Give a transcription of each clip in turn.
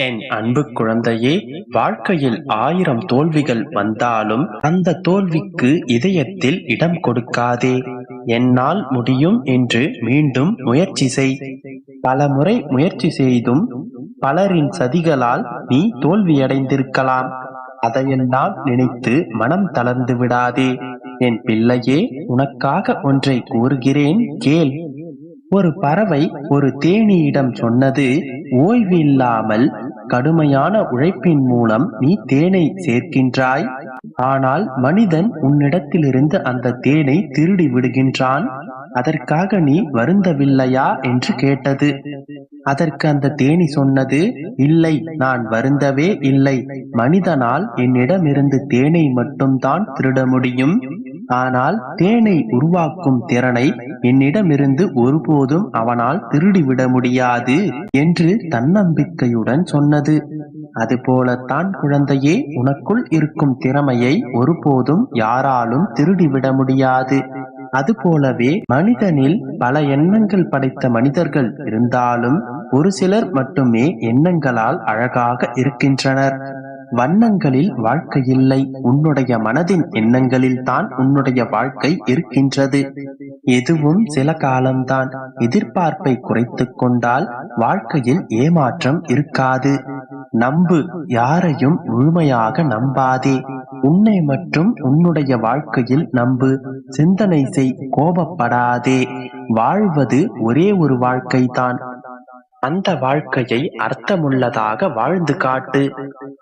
என் அன்பு குழந்தையே, வாழ்க்கையில் 1000 தோல்விகள் வந்தாலும் அந்த தோல்விக்கு இதயத்தில் இடம் கொடுக்காதே. என்னால் முடியும் என்று மீண்டும் முயற்சி செய். பல முறை முயற்சி செய்தும் பலரின் சதிகளால் நீ தோல்வியடைந்திருக்கலாம். அதையெல்லாம் நினைத்து மனம் தளர்ந்து விடாதே. என் பிள்ளையே, உனக்காக ஒன்றை கூறுகிறேன், கேள். ஒரு பறவை ஒரு தேனீயிடம் சொன்னது, ஓய்வு இல்லாமல் கடுமையான உழைப்பின் மூலம் நீ தேனை சேர்க்கின்றாய். ஆனால் மனிதன் உன்னிடத்திலிருந்து அந்த தேனை திருடி விடுகின்றான். அதற்காக நீ வருந்தவில்லையா என்று கேட்டது. அதற்கு அந்த தேனி சொன்னது, இல்லை, நான் வருந்தவே இல்லை. மனிதனால் என்னிடமிருந்து தேனை மட்டும்தான் திருட முடியும். ஆனால் தேனை உருவாக்கும் திறனை என்னிடமிருந்து ஒருபோதும் அவனால் திருடிவிட முடியாது என்று தன்னம்பிக்கையுடன் சொன்னது. அதுபோலத்தான் குழந்தையே, உனக்குள் இருக்கும் திறமையை ஒருபோதும் யாராலும் திருடிவிட முடியாது. அதுபோலவே மனிதனில் பல எண்ணங்கள் படைத்த மனிதர்கள் இருந்தாலும் ஒரு சிலர் மட்டுமே எண்ணங்களால் அழகாக இருக்கின்றனர். வண்ணங்களில் வாழ்க்கை இல்லை, உன்னுடைய மனதின் எண்ணங்களில் தான் உன்னுடைய வாழ்க்கை இருக்கின்றது. எதுவும் சில காலம்தான். எதிர்பார்ப்பை குறைத்துக் கொண்டால் வாழ்க்கையில் ஏமாற்றம் இருக்காது. நம்பு, யாரையும் முழுமையாக நம்பாதே. உன்னை மற்றும் உன்னுடைய வாழ்க்கையில் நம்பு. சிந்தனை செய், கோபப்படாதே. வாழ்வது ஒரே ஒரு வாழ்க்கைதான். அந்த வாழ்க்கையை அர்த்தமுள்ளதாக வாழ்ந்து காட்டு.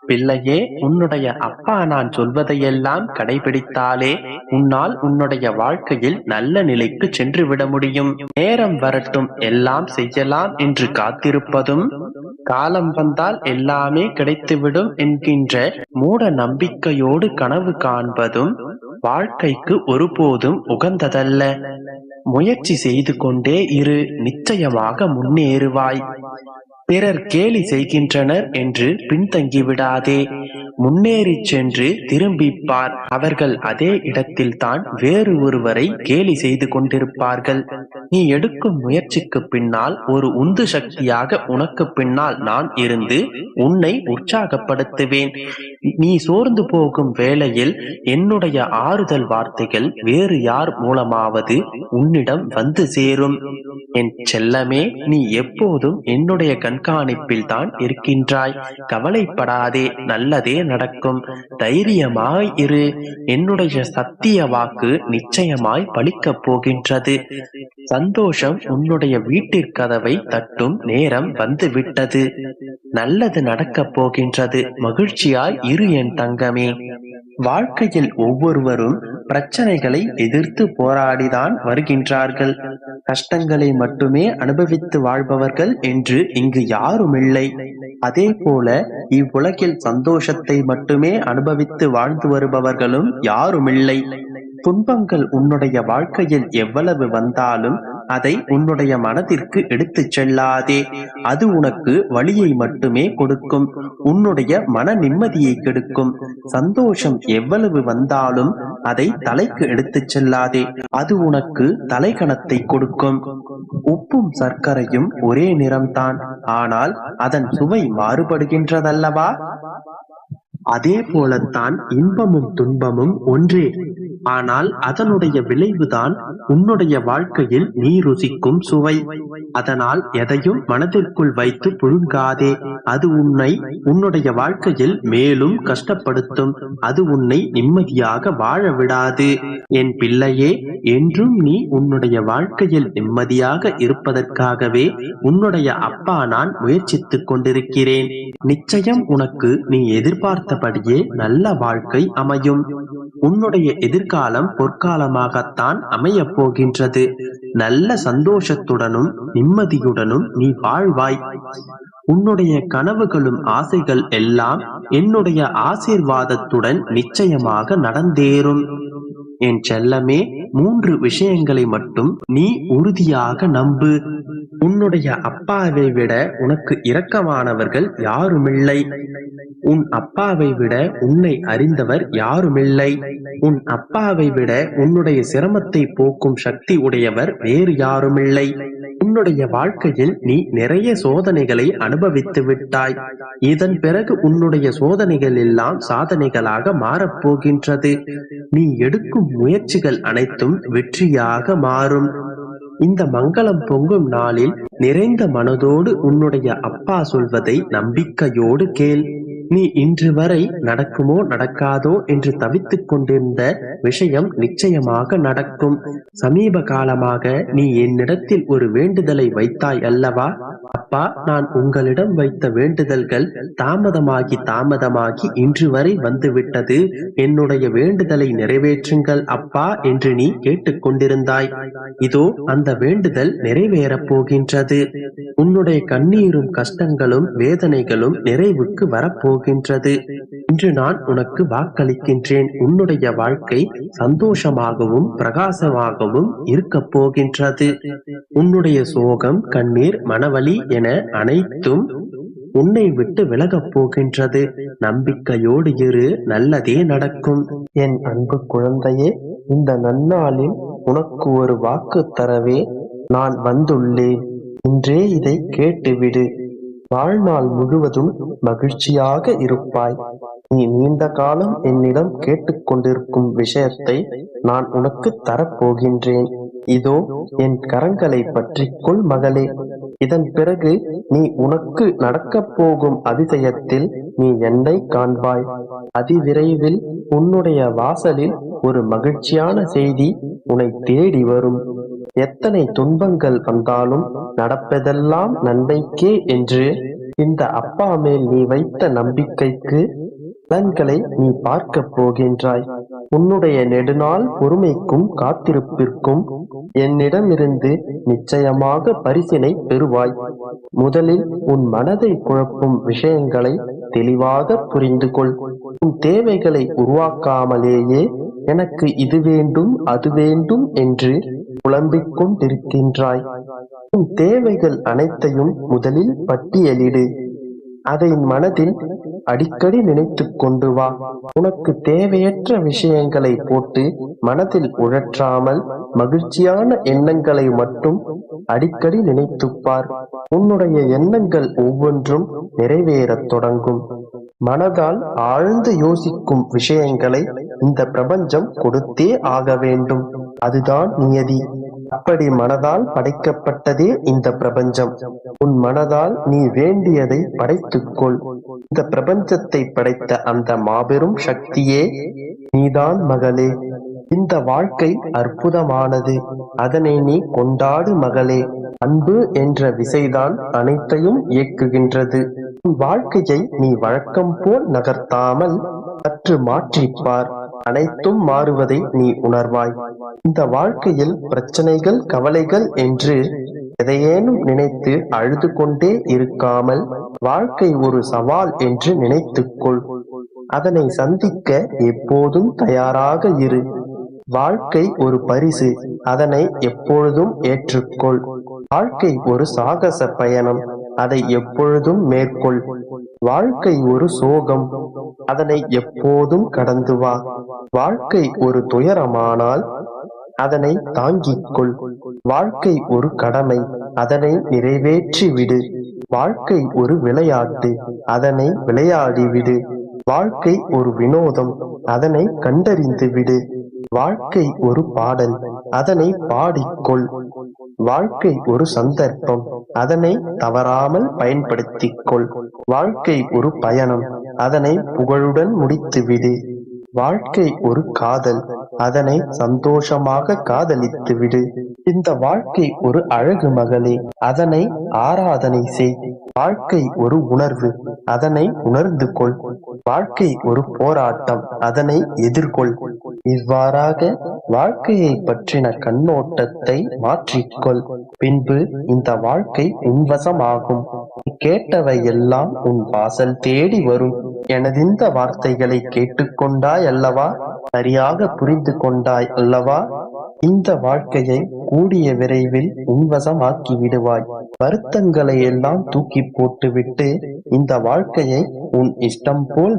பிள்ளையே, உன்னுடைய அப்பா நான் சொல்வதையெல்லாம் கடைபிடித்தாலே உன்னால் உன்னுடைய வாழ்க்கையில் நல்ல நிலைக்கு சென்று விட முடியும். நேரம் வரட்டும், எல்லாம் செய்யலாம் என்று காத்திருப்பதும், காலம் வந்தால் எல்லாமே கிடைத்துவிடும் என்கின்ற மூட நம்பிக்கையோடு கனவு காண்பதும் வாழ்க்கைக்கு ஒருபோதும் உகந்ததல்ல. முயற்சி செய்து கொண்டே இரு, நிச்சயமாக முன்னேறுவாய். பிறர் கேலி செய்கின்றனர் என்று பின்தங்கிவிடாதே. முன்னேறி சென்று திரும்பிப்பார். அவர்கள் அதே இடத்தில் தான் வேறு ஒருவரை கேலி செய்து கொண்டிருப்பார்கள். நீ எடுக்கும் முயற்சிக்கு பின்னால் ஒரு உந்து சக்தியாக உனக்கு பின்னால் நான் இருந்து உன்னை உற்சாகப்படுத்துவேன். நீ சோர்ந்து போகும் வேளையில் என்னுடைய ஆறுதல் வார்த்தைகள் வேறு யார் மூலமாவது உன்னிடம் வந்து சேரும். என் செல்லமே, நீ எப்போதும் என்னுடைய கண்காணிப்பில் தான் இருக்கின்றாய். கவலைப்படாதே, நல்லதே நடக்கும். தைரியமாய் இரு. என்னுடைய சத்திய வாக்கு நிச்சயமாய் பலிக்கப் போகின்றது. சந்தோஷம் உன்னுடைய வீட்டிற்கதவை தட்டும் நேரம் வந்து விட்டது. நல்லது நடக்கப் போகின்றது. மகிழ்ச்சியாய் இரு என் தங்கமே. வாழ்க்கையில் ஒவ்வொருவரும் பிரச்சனைகளை எதிர்த்து போராடிதான் வருகின்றார்கள். கஷ்டங்களை மட்டுமே அனுபவித்து வாழ்பவர்கள் என்று இங்கு யாருமில்லை. அதே போல இவ்வுலகில் சந்தோஷத்தை மட்டுமே அனுபவித்து வாழ்ந்து வருபவர்களும் யாருமில்லை. துன்பங்கள் உன்னுடைய வாழ்க்கையில் எவ்வளவு வந்தாலும் அதை உன்னுடைய மனதிற்கு எடுத்துச் செல்லாதே. அது உனக்கு வலியை மட்டுமே கொடுக்கும், உன்னுடைய மன நிம்மதியை கெடுக்கும். சந்தோஷம் எவ்வளவு வந்தாலும் அதை தலைக்கு எடுத்துச் செல்லாதே. அது உனக்கு தலைகணத்தை கொடுக்கும். உப்பும் சர்க்கரையும் ஒரே நிறம்தான், ஆனால் அதன் சுவை மாறுபடுகின்றதல்லவா? அதே போலத்தான் இன்பமும் துன்பமும் ஒன்றே, ஆனால் அதனுடைய விளைவுதான் உன்னுடைய வாழ்க்கையில் நீ ருசிக்கும் சுவை. அதனால் எதையும் மனதிற்குள் வைத்து புழுங்காதே. அது உன்னை உன்னுடைய வாழ்க்கையில் மேலும் கஷ்டப்படுத்தும். அது உன்னை நிம்மதியாக வாழ விடாது. என் பிள்ளையே, என்றும் நீ உன்னுடைய வாழ்க்கையில் நிம்மதியாக இருப்பதற்காகவே உன்னுடைய அப்பா நான் முயற்சித்துக் கொண்டிருக்கிறேன். நிச்சயம் உனக்கு நீ எதிர்பார்த்தபடியே நல்ல வாழ்க்கை அமையும். உன்னுடைய எதிர்காலம் பொற்காலமாகத்தான் அமையப் போகின்றது. நல்ல சந்தோஷத்துடனும் நிம்மதியுடனும் நீ வாழ்வாய். உன்னுடைய கனவுகளும் ஆசைகள் எல்லாம் என்னுடைய ஆசீர்வாதத்துடன் நிச்சயமாக நடந்தேறும். என் செல்லமே, 3 விஷயங்களை மட்டும் நீ உறுதியாக நம்பு. உன்னுடைய அப்பாவை விட உனக்கு இரக்கமானவர்கள் யாருமில்லை. உன் அப்பாவை விட உன்னை அறிந்தவர் யாருமில்லை. உன் அப்பாவை விட உன்னுடைய சிரமத்தை போக்கும் சக்தி உடையவர் வேறு யாருமில்லை. உன்னுடைய வாழ்க்கையில் நீ நிறைய சோதனைகளை அனுபவித்து விட்டாய். இதன் பிறகு உன்னுடைய சோதனைகள் எல்லாம் சாதனைகளாக மாறப்போகின்றது. நீ எடுக்கும் முயற்சிகள் அனைத்தும் வெற்றியாக மாறும். இந்த மங்களம் பொங்கும் நாளில் நிறைந்த மனதோடு உன்னுடைய அப்பா சொல்வதை நம்பிக்கையோடு கேள். நீ இன்று வரை நடக்குமோ நடக்காதோ என்று தவித்துக் கொண்டிருந்த விஷயம் நிச்சயமாக நடக்கும். சமீப காலமாக நீ என்னிடத்தில் ஒரு வேண்டுதலை வைத்தாய் அல்லவா? அப்பா, நான் உங்களிடம் வைத்த வேண்டுதல்கள் தாமதமாகி இன்று வரை வந்துவிட்டது. என்னுடைய வேண்டுதலை நிறைவேற்றுங்கள் அப்பா என்று நீ கேட்டுக்கொண்டிருந்தாய். இதோ அந்த வேண்டுதல் நிறைவேறப் போகின்றது. உன்னுடைய கண்ணீரும் கஷ்டங்களும் வேதனைகளும் நிறைவுக்கு வரப்போகின்றது. இன்று நான் உனக்கு வாக்களிக்கின்றேன். உன்னுடைய வாழ்க்கை சந்தோஷமாகவும் பிரகாசமாகவும் இருக்கப் போகின்றது. உன்னுடைய சோகம், கண்ணீர், மனவலி என அனைத்தும் உன்னை விட்டு விலகப் போகின்றது. நம்பிக்கையோடு இரு, நல்லதே நடக்கும். என் அன்பு குழந்தையே, இந்த நன்னாளில் உனக்கு ஒரு வாக்கு தரவே நான் வந்துள்ளேன். இன்றே இதை கேட்டுவிடு. வாழ்நாள் முழுவதும் மகிழ்ச்சியாக இருப்பாய். நீ நீண்ட காலம் என்னிடம் கேட்டுக்கொண்டிருக்கும் விஷயத்தை நான் உனக்கு தரப்போகின்றேன். இதோ என் கரங்களை பற்றிக்கொள் மகளே. இதன் பிறகு நீ உனக்கு நடக்கப் போகும் அதிசயத்தில் நீ என்னை காண்பாய். அதிவிரைவில் உன்னுடைய வாசலில் ஒரு மகிழ்ச்சியான செய்தி உன்னை தேடி வரும். எத்தனை துன்பங்கள் வந்தாலும் நடப்பதெல்லாம் நன்மைக்கே என்று இந்த அப்பா மேல் நீ வைத்த நம்பிக்கைக்கு பலன்களை நீ பார்க்க போகின்றாய். உன்னுடைய நெடுநாள் பொறுமைக்கும் காத்திருப்பிற்கும் என்னிடமிருந்து நிச்சயமாக பரிசினை பெறுவாய். முதலில் உன் மனதை குழப்பும் விஷயங்களை தெளிவாக புரிந்து கொள். உன் தேவைகளை உருவாக்காமலேயே எனக்கு இது வேண்டும் அது வேண்டும் என்று புலம்பிக் கொண்டிருக்கின்றாய். உன் தேவைகள் அனைத்தையும் முதலில் பட்டியலிடு. அதை மனதில் அடிக்கடி நினைத்து கொண்டு வா. உனக்கு தேவையற்ற விஷயங்களை போட்டு மனதில் உழற்றாமல் மகிழ்ச்சியான எண்ணங்களை மட்டும் அடிக்கடி நினைத்துப்பார். உன்னுடைய எண்ணங்கள் ஒவ்வொன்றும் நிறைவேறத் தொடங்கும். மனதால் ஆழ்ந்து யோசிக்கும் விஷயங்களை இந்த பிரபஞ்சம் கொடுத்தே ஆக வேண்டும். அதுதான் நியதி. அப்படி மனதால் படைக்கப்பட்டதே இந்த பிரபஞ்சம். உன் மனதால் நீ வேண்டியதை படைத்துக்கொள். இந்த பிரபஞ்சத்தை படைத்த அந்த மாபெரும் சக்தியே நீதான் மகளே. இந்த வாழ்க்கை அற்புதமானது. அதனை நீ கொண்டாடு மகளே. அன்பு என்ற விசைதான் அனைத்தையும் இயக்குகின்றது. உன் வாழ்க்கையை நீ வழக்கம் போல் நகர்த்தாமல் சற்று மாற்றிப்பார். அனைத்தும் மாறுவதை நீ உணர்வாய். இந்த வாழ்க்கையில் பிரச்சனைகள், கவலைகள் என்று எதையேனும் நினைத்து அழுது கொண்டே இருக்காமல் வாழ்க்கை ஒரு சவால் என்று நினைத்துக்கொள். அதனை சந்திக்க எப்போதும் தயாராக இரு. வாழ்க்கை ஒரு பரிசு, அதனை எப்பொழுதும் ஏற்றுக்கொள். வாழ்க்கை ஒரு சாகச பயணம், அதை எப்பொழுதும் மேற்கொள். வாழ்க்கை ஒரு சோகம், அதனை எப்போதும் கடந்து வா. வாழ்க்கை ஒரு துயரமானால் அதனை தாங்கிக்கொள். வாழ்க்கை ஒரு கடமை, அதனை நிறைவேற்றி விடு. வாழ்க்கை ஒரு விளையாட்டு, அதனை விளையாடிவிடு. வாழ்க்கை ஒரு வினோதம், அதனை கண்டறிந்து விடு. வாழ்க்கை ஒரு பாடல், அதனை பாடிக்கொள். வாழ்க்கை ஒரு சந்தர்ப்பம், அதனை தவறாமல் பயன்படுத்திக் கொள். வாழ்க்கை ஒரு பயணம், அதனை புகழுடன் முடித்துவிடு. வாழ்க்கை ஒரு காதல், அதனை சந்தோஷமாக காதலித்து விடு. இந்த வாழ்க்கை ஒரு அழகு மகளே, அதனை ஆராதனை செய். வாழ்க்கை ஒரு உணர்வு, அதனை உணர்ந்து கொள். வாழ்க்கை ஒரு போராட்டம், அதனை எதிர்கொள். இவ்வாறாக வாழ்க்கையை பற்றின கண்ணோட்டத்தை மாற்றிக்கொள். பின்பு இந்த வாழ்க்கை உன்வசமாகும். கேட்டவை எல்லாம் உன் வாசல் தேடி வரும். எனதிந்த வார்த்தைகளை கேட்டுக்கொண்டாய் அல்லவா? சரியாக புரிந்து கொண்டாய் அல்லவா? இந்த வாழ்க்கையை கூடிய விரைவில் உன்வசமாக்கி விடுவாய். வருத்தங்களை எல்லாம் தூக்கி போட்டுவிட்டு இந்த வாழ்க்கையை உன் இஷ்டம் போல்